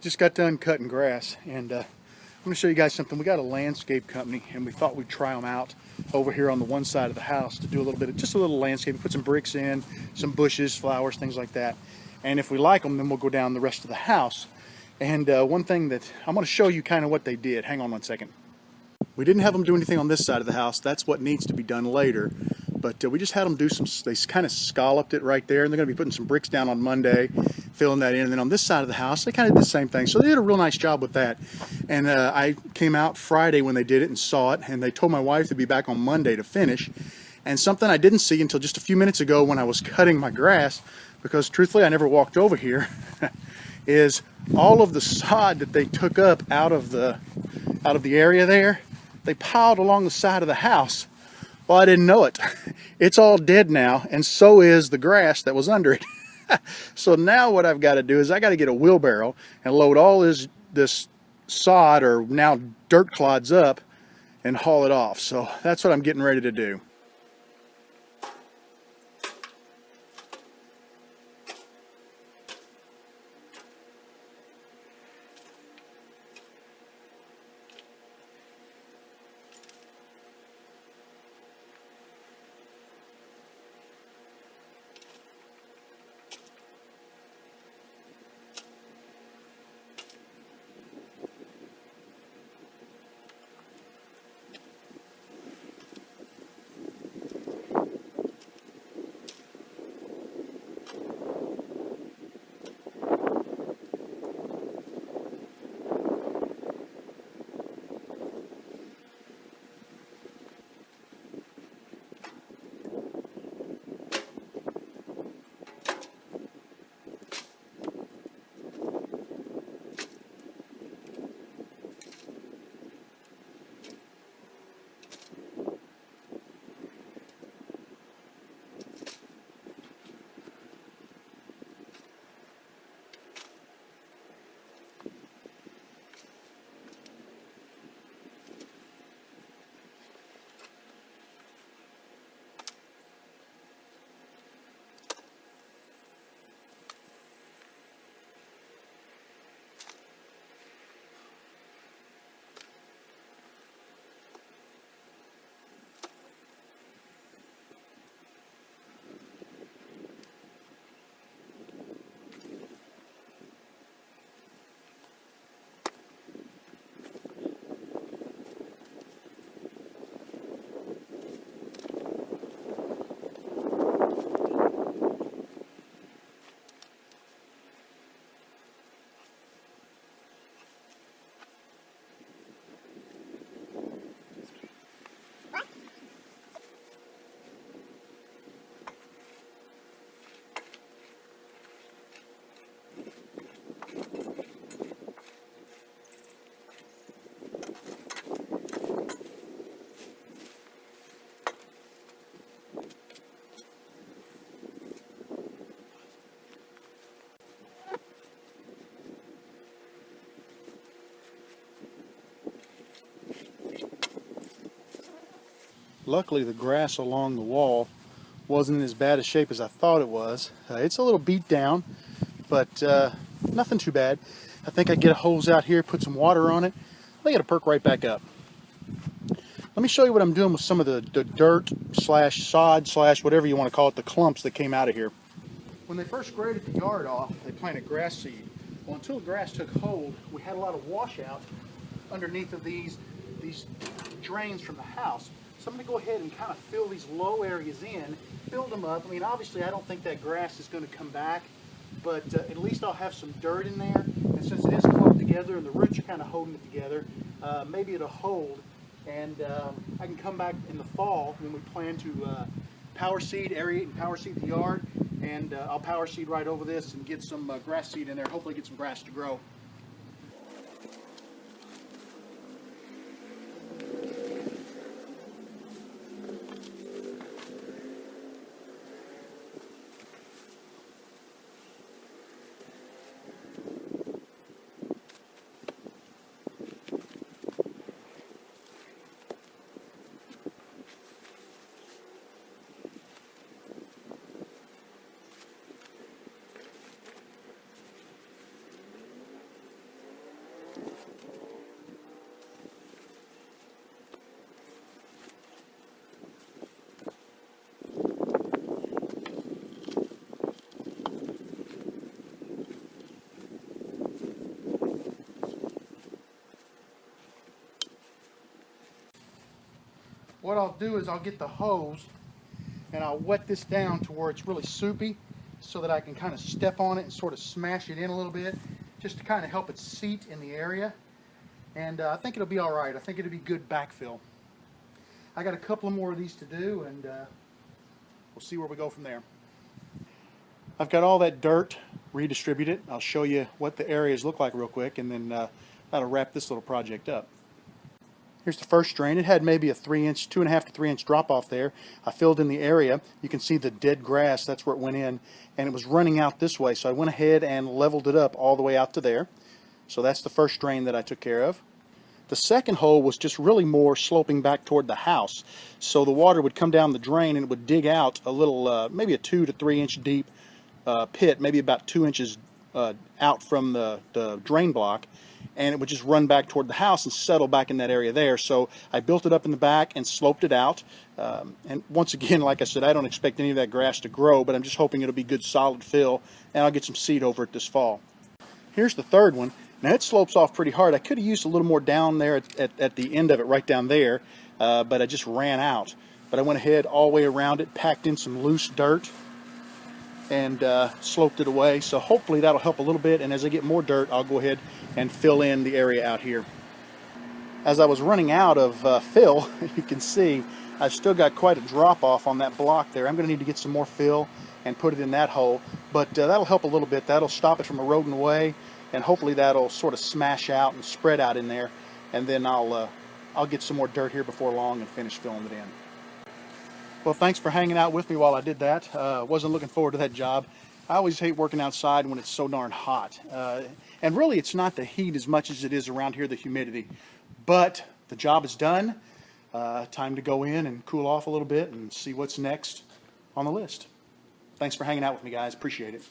Just got done cutting grass, and I'm going to show you guys something. We got a landscape company, and we thought we'd try them out over here on the one side of the house to do a little bit of just a little landscaping, put some bricks in, some bushes, flowers, things like that. And if we like them, then we'll go down the rest of the house. And one thing that I'm going to show you kind of what they did. Hang on one second. We didn't have them do anything on this side of the house. That's what needs to be done later. But we just had them do some, they kind of scalloped it right there, and they're going to be putting some bricks down on Monday, filling that in. And then on this side of the house, they kind of did the same thing. So they did a real nice job with that. And I came out Friday when they did it and saw it, and they told my wife to be back on Monday to finish. And something I didn't see until just a few minutes ago when I was cutting my grass, because truthfully I never walked over here, is all of the sod that they took up out of the area there, they piled along the side of the house. Well, I didn't know it. It's all dead now, and so is the grass that was under it. So now what I've got to do is I got to get a wheelbarrow and load all this sod, or now dirt clods, up and haul it off. So that's what I'm getting ready to do. Luckily, the grass along the wall wasn't in as bad a shape as I thought it was. It's a little beat down, but nothing too bad. I think I get a hose out here, put some water on it. I think it'll perk right back up. Let me show you what I'm doing with some of the dirt slash sod slash whatever you want to call it, the clumps that came out of here. When they first graded the yard off, they planted grass seed. Well, until the grass took hold, we had a lot of washout underneath of these drains from the house. So I'm going to go ahead and kind of fill these low areas in, fill them up. I mean, obviously I don't think that grass is going to come back, but at least I'll have some dirt in there. And since it is clumped together and the roots are kind of holding it together, maybe it'll hold. And I can come back in the fall when we plan to power seed, aerate and power seed the yard. And I'll power seed right over this and get some grass seed in there, hopefully get some grass to grow. what I'll do is I'll get the hose and I'll wet this down to where it's really soupy so that I can kind of step on it and sort of smash it in a little bit just to kind of help it seat in the area. And I think it'll be all right. I think it'll be good backfill. I got a couple more of these to do, and we'll see where we go from there. I've got all that dirt redistributed. I'll show you what the areas look like real quick, and then that'll wrap this little project up. Here's the first drain. It had maybe a 3-inch, 2.5 to 3 inch drop off there. I filled in the area. You can see the dead grass, that's where it went in, and it was running out this way. So I went ahead and leveled it up all the way out to there. So that's the first drain that I took care of. The second hole was just really more sloping back toward the house. So the water would come down the drain and it would dig out a little, maybe a 2 to 3 inch deep pit, maybe about 2 inches out from the drain block. And it would just run back toward the house and settle back in that area there. So I built it up in the back and sloped it out. And once again, like I said, I don't expect any of that grass to grow, but I'm just hoping it'll be good solid fill, and I'll get some seed over it this fall. Here's the third one. Now it slopes off pretty hard. I could have used a little more down there at the end of it, right down there, but I just ran out. But I went ahead all the way around it, packed in some loose dirt, and sloped it away. So hopefully that'll help a little bit, and as I get more dirt, I'll go ahead and fill in the area out here. As I was running out of fill, you can see I've still got quite a drop off on that block there. I'm going to need to get some more fill and put it in that hole, but that'll help a little bit. That'll stop it from eroding away, and hopefully that'll sort of smash out and spread out in there, and then I'll get some more dirt here before long and finish filling it in. Well, thanks for hanging out with me while I did that. Wasn't looking forward to that job. I always hate working outside when it's so darn hot. And really, it's not the heat as much as it is around here, the humidity. But the job is done. Time to go in and cool off a little bit and see what's next on the list. Thanks for hanging out with me, guys. Appreciate it.